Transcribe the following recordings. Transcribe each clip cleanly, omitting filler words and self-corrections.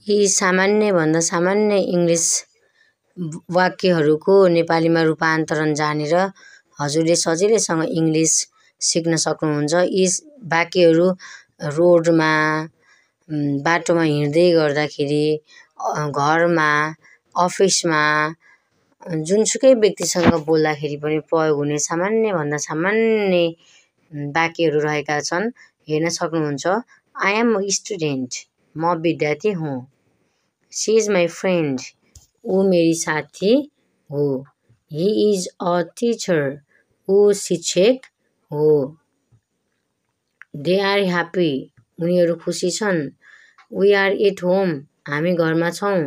यी सामान्य भन्दा सामान्य इंग्लिश वाक्यहरूको नेपालीमा रूपान्तरण जानेर हजुरले सजिलैसँग इंग्लिश सिक्न सक्नुहुन्छ। यी वाक्यहरू रोडमा बाटोमा हिँड्दै गर्दाखेरि घरमा अफिसमा जुनसुकै व्यक्तिसँग बोल्दाखेरि पनि प्रयोग हुने सामान्य भन्दा सामान्य वाक्यहरू रहेका छन्। हेर्न सक्नुहुन्छ। आई एम अ स्टुडेन्ट, म विद्यार्थी हुँ। शी इज माई फ्रेन्ड, ऊ मेरी साथी हो। ही इज अ टिचर, ऊ शिक्षक हो। दे आर ह्याप्पी, उनीहरू खुसी छन्। वी आर एट होम, हामी घरमा छौँ।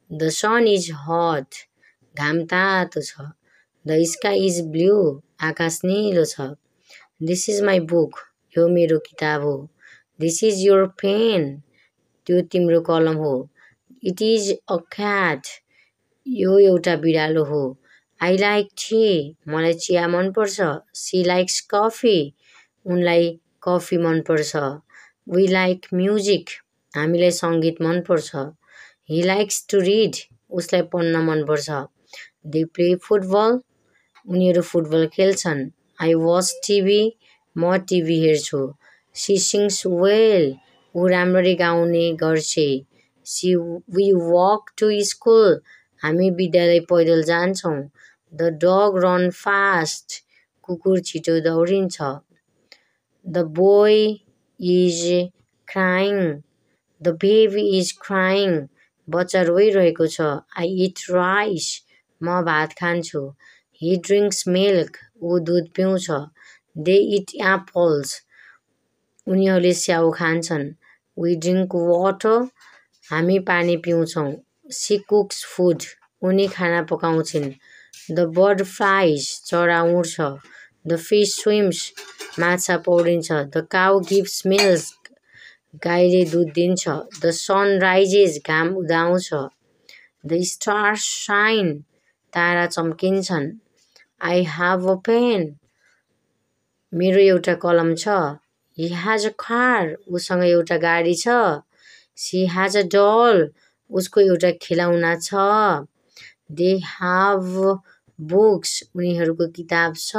द सन इज हट, घाम तातो छ। द स्काई इज ब्लू, आकाश नीलो छ। दिस इज माई बुक, यो मेरो किताब हो। दिस इज योर पेन, त्यो तिम्रो कलम हो। इट इज अ क्याट, यो एउटा बिरालो हो। आई लाइक टी, मलाई चिया मनपर्छ। सी लाइक्स कफी, उनलाई कफी मनपर्छ। वी लाइक म्युजिक, हामीलाई सङ्गीत मनपर्छ। ही लाइक्स टु रिड, उसलाई पढ्न मनपर्छ। दे प्ले फुटबल, उनीहरू फुटबल खेल्छन्। आई वाच टिभी, म टिभी हेर्छु। सी सिङ्स वेल, ऊ राम्ररी गाउने गर्छे। वी वक टु स्कुल, हामी विद्यालय पैदल जान्छौँ। द डग रन फास्ट, कुकुर छिटो दौडिन्छ। The boy is crying, the baby is crying, बच्चा रोइरहेको छ। आई इट राइस, म भात खान्छु। ही ड्रिङ्क्स मिल्क, ऊ दुध पिउँछ। दे इट एप्पल्स, उनीहरूले स्याउ खान्छन्। वी ड्रिङ्क वाटर, हामी पानी पिउँछौँ। सी कुक्स फुड, उनी खाना पकाउँछिन्। द बर्ड फ्लाइज, चरा उड्छ। द फिस स्विम्स, माछा पौडिन्छ। द काउ गिभ्स मिल्क, गाईले दुध दिन्छ। द सन राइजेज, घाम उदाउँछ। द स्टार्स साइन, तारा चम्किन्छन्। आई हाभ अ पेन, मेरो एउटा कलम छ। ही हेज अ कार, उसँग एउटा गाडी छ। सी हेज अ डल, उसको एउटा खेलौना छ। दे हाभ बुक्स, उनीहरूको किताब छ।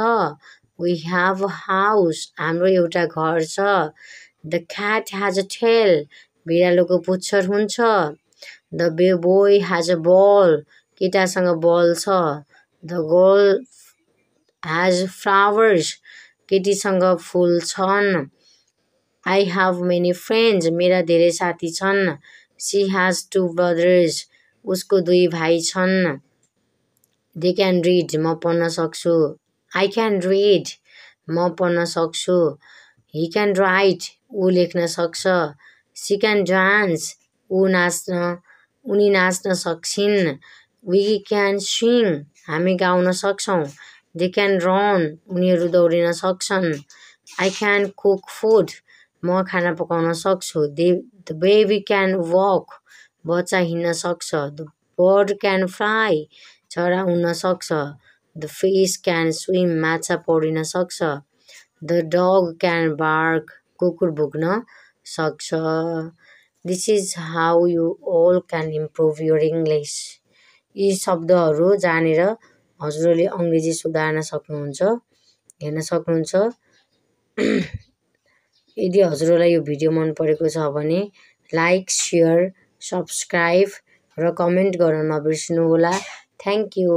वी हाभ अ हाउस, हाम्रो एउटा घर छ। The cat has a tail, बिरालोको पुच्छर हुन्छ। The boy has a ball, केटासँग बल छ। द गर्ल हेज फ्लावर्स, केटीसँग फुल छन्। आई हाभ मेनी फ्रेन्ड्स, मेरा धेरै साथी छन्। सी हेज टु ब्रदर्स, उसको 2 भाइ छन्। दे क्यान रिड, म पढ्न सक्छु। आई क्यान रिड, म पढ्न सक्छु। ही क्यान राइट, ऊ लेख्न सक्छ। सी क्यान डान्स, उनी नाच्न सक्छिन्। वी क्यान सिङ, हामी गाउन सक्छौँ। दे क्यान रन, उनीहरू दौडिन सक्छन्। आई क्यान कुक फुड, म खाना पकाउन सक्छु। द बेबी क्यान वक, बच्चा हिँड्न सक्छ। द बर्ड क्यान फ्लाइ, चरा उड्न सक्छ। द फिस क्यान स्विम, माछा पौडिन सक्छ। द डग क्यान बार्क, कुकुर भुक्न सक्छ। This is how you all can improve your English. यी शब्दहरू जानेर हजुरहरूले अङ्ग्रेजी सुधार्न सक्नुहुन्छ। हेर्न सक्नुहुन्छ। यदि हजुरहरूलाई यो भिडियो मन परेको छ भने लाइक, सेयर, सब्सक्राइब र कमेन्ट गर्न नबिर्सनुहोला। Thank you.